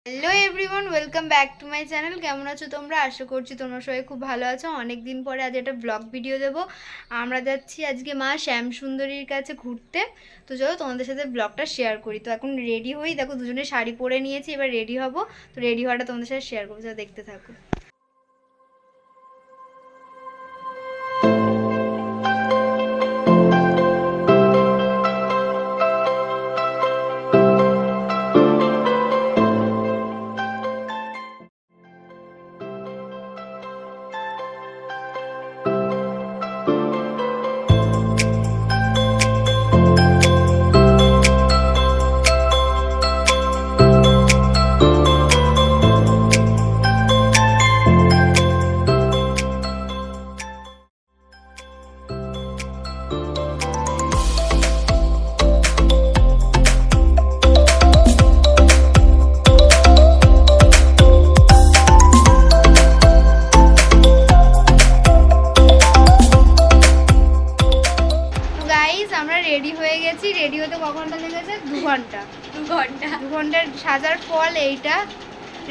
Hello everyone, welcome back to my channel. কেমন আছো তোমরা? আশা করছি তোমরা সবাই খুব ভালো আছো। অনেক দিন পরে আজ একটা ব্লগ ভিডিও দেবো। আমরা যাচ্ছি আজকে মা শ্যাম সুন্দরীর কাছে ঘুরতে। তো চলো তোমাদের সাথে ব্লগটা শেয়ার করি। তো এখন রেডি হই, দেখো দুজনে শাড়ি পরে নিয়েছি, এবার রেডি হব। তো রেডি হওয়াটা তোমাদের সাথে শেয়ার করবো, যা দেখতে থাকো। আমরা রেডি হয়ে গেছি। রেডি হতে ক ঘন্টা লেগেছে? 2 ঘন্টা। 2 ঘন্টার সাজার ফল এইটা।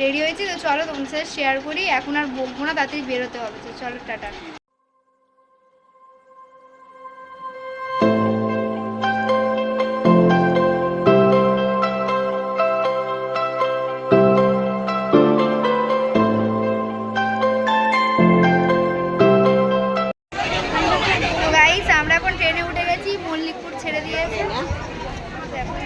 রেডি হয়েছি, তো চলো তোমাদের সাথে শেয়ার করি। এখন আর বকবো না, তাড়াতাড়ি বেরোতে হবে। তো চলো, টাটা। তো গাইস, আমরা এখন ট্রেনে উঠে গেছি। মল্লিকপুর ছেড়ে দিয়েছে। এখন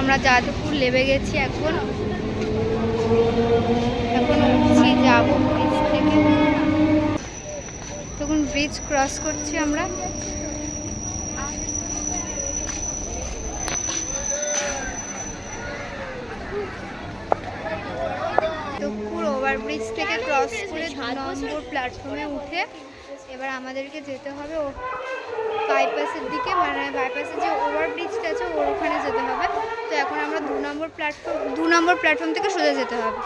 আমরা যাদবপুর লেবে গেছি। এখন উঠছি, যাবো ব্রিজ থেকে। তখন ব্রিজ ক্রস করছি আমরা। যাদবপুর ওভারব্রিজ থেকে ক্রস করে 2 নম্বর প্ল্যাটফর্মে উঠে এবার আমাদেরকে যেতে হবে ও বাইপাসের দিকে, মানে বাইপাসের যে ওভারব্রিজটা আছে ওর ওখানে যেতে হবে। তো এখন আমরা 2 নম্বর প্ল্যাটফর্ম থেকে সোজা যেতে হবে।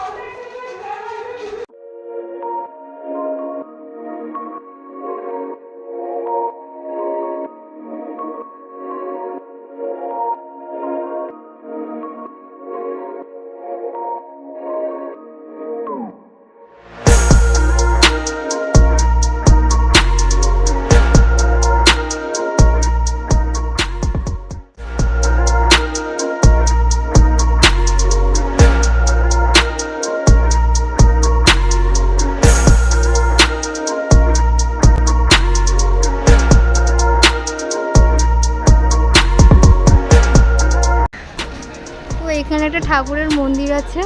এখানে একটা ঠাকুরের মন্দির আছে।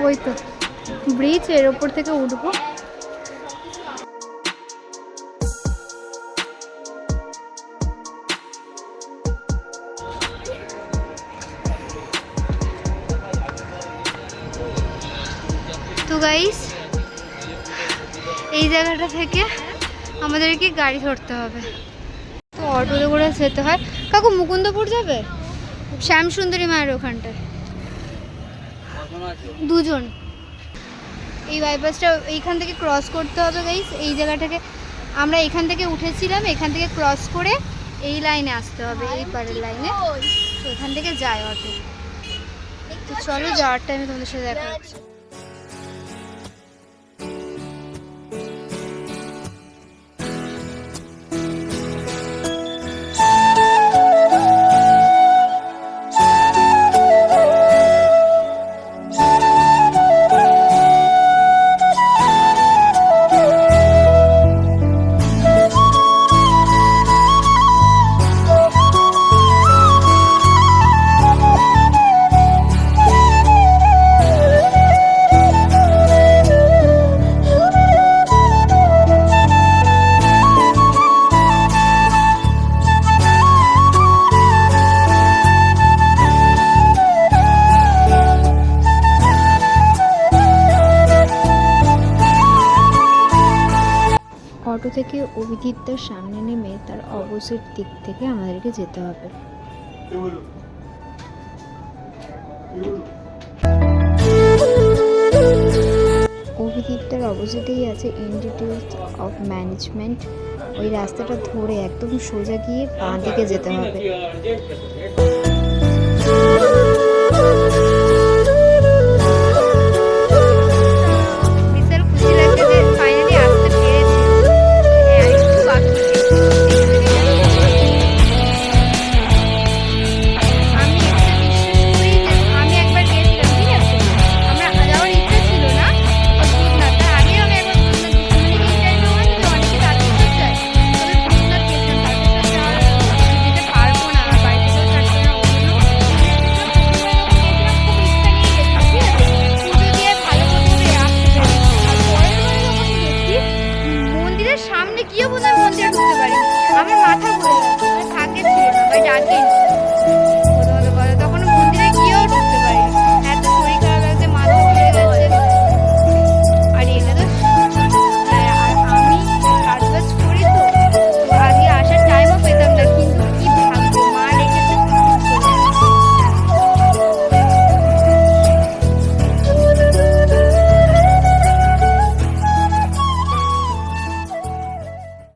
ওই তো ব্রিজ, এর ওপর থেকে উঠবো। তো গাইস, এই জায়গাটা থেকে আমাদেরকে গাড়ি ধরতে হবে। তো অটোতে করে যেতে হয়। কাকু মুকুন্দপুর যাবে? শ্যাম সুন্দরী মায়ের ওখানটায় দুজন। এই বাইপাসটা এইখান থেকে ক্রস করতে হবে গাইস। এই জায়গাটাকে আমরা এখান থেকে উঠেছিলাম, এখান থেকে ক্রস করে এই লাইনে আসতে হবে, এই পারের লাইনে। তো এখান থেকে যায় অটো। তো চলো যাওয়ার টাইমে তোমাদের সাথে দেখা হচ্ছে। অটো থেকে অভিজিৎটার সামনে নেমে তার অপোজিট দিক থেকে আমাদেরকে যেতে হবে। অভিজিৎটার অপোজিটেই আছে ইনস্টিটিউট অফ ম্যানেজমেন্ট। ওই রাস্তাটা ধরে একদম সোজা গিয়ে বাঁ দিকে যেতে হবে।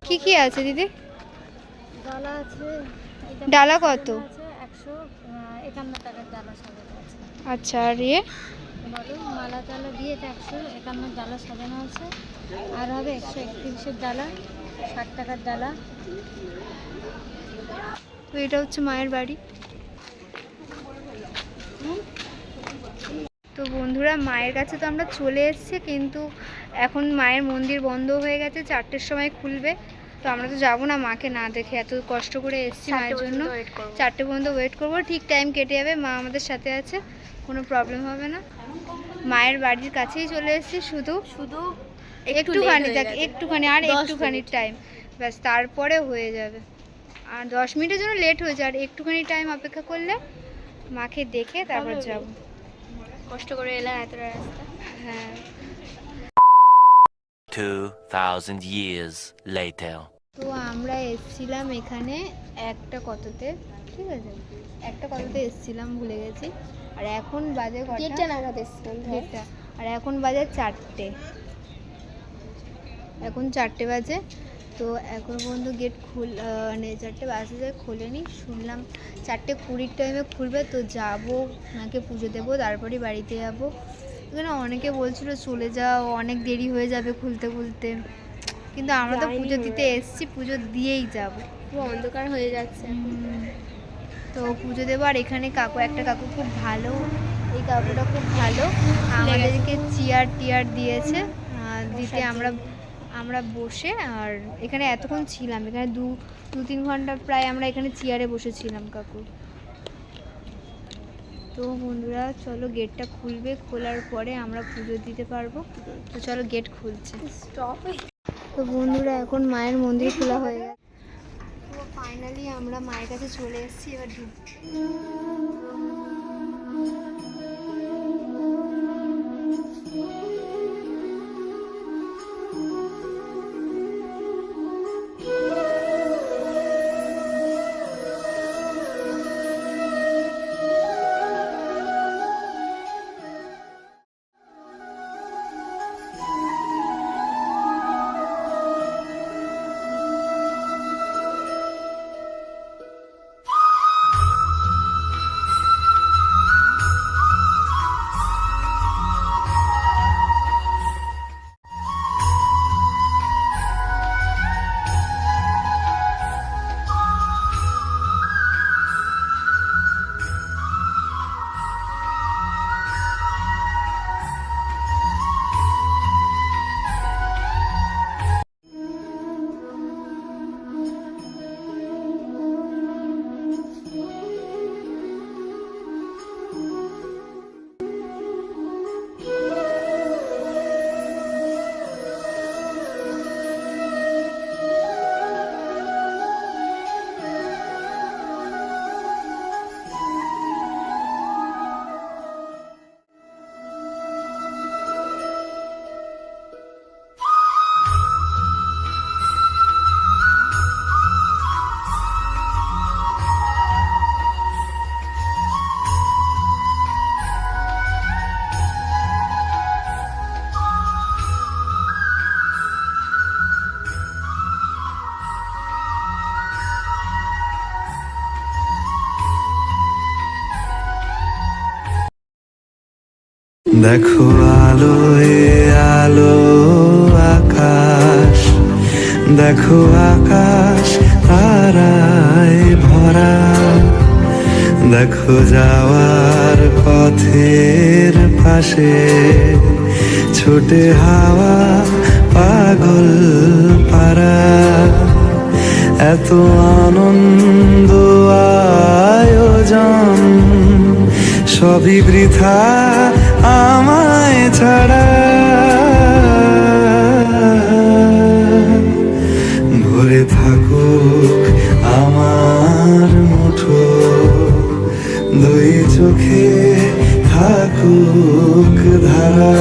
কি কি আছে দিদি? ডালা আছে। ডালা কত? 151 টাকার ডালা সাজানো আছে। আচ্ছা, আর ইয়ে বলো মালা ডালা দিয়ে 151 ডালা সাজানো আছে। আর হবে 131 ডালা, 60 টাকার ডালা। তো এটা হচ্ছে মায়ের বাড়ি। তো বন্ধুরা, মায়ের কাছে তো আমরা চলে এসেছি, কিন্তু এখন মায়ের মন্দির বন্ধ হয়ে গেছে, 4টের সময় খুলবে। তো আমরা তো যাবো না মাকে না দেখে, এত কষ্ট করে এসেছি মায়ের জন্য। 4টে পর্যন্ত ওয়েট করবো, ঠিক টাইম কেটে যাবে, মা আমাদের সাথে আছে, কোনো প্রবলেম হবে না। মায়ের বাড়ির কাছেই চলে এসেছি, শুধু একটুখানি আর একটুখানি টাইম, ব্যাস তারপরে হয়ে যাবে। আর 10 মিনিটের জন্য লেট হয়েছে, আর একটুখানি টাইম অপেক্ষা করলে মাকে দেখে তারপর যাব। কষ্ট করে এলাম এতটা রাস্তা। হ্যাঁ। 2000 years later. তো আমরা এসেছিলাম এখানে একটা কততে, ঠিক আছে, একটা কততে এসেছিলাম, ভুলে গেছি। আর এখন বাজে কটা? 1:30 নাগাদ এসেছিলাম। 1:30। আর এখন বাজে 4টে, এখন 4টে বাজে। তো এখন পর্যন্ত গেট মানে 4টে বাজে যায়, খোলেনি। শুনলাম 4:20 টাইমে খুলবে, তো যাবো, মাকে পুজো দেবো, তারপরেই বাড়িতে যাবো। এখানে অনেকে বলছিল চলে যাও, অনেক দেরি হয়ে যাবে খুলতে খুলতে, কিন্তু আমরা তো পুজো দিতে এসেছি, পুজো দিয়েই যাবো। পুরো অন্ধকার হয়ে যাচ্ছে। তো পুজো দেবো। আর এখানে একটা কাকু খুব ভালো, এই কাকুটা খুব ভালো, আমাদেরকে চেয়ার টিয়ার দিয়েছে দিতে। আমরা বসে, আর এখানে এতক্ষণ ছিলাম, এখানে 2-3 ঘন্টা প্রায় আমরা এখানে চেয়ারে বসেছিলাম কাকু। তো বন্ধুরা চলো, গেটটা খুলবে, খোলার পরে আমরা পুজো দিতে পারবো। তো চলো, গেট খুলছে। তো বন্ধুরা, এখন মায়ের মন্দির খোলা হয়ে গেছে। তো ফাইনালি আমরা মায়ের কাছে চলে এসেছি, এবার ঢুকছি। দেখো আলোয় আলো আকাশ, দেখো আকাশ তারায় ভরা, দেখো যাওয়ার পথের পাশে ছোটে হাওয়া পাগল পারা। এত আনন্দ আয়োজন সবই বৃথা আমায় ছাড়া। ভরে থাকুক আমার মুঠো, দুই চোখে থাকুক ধারা।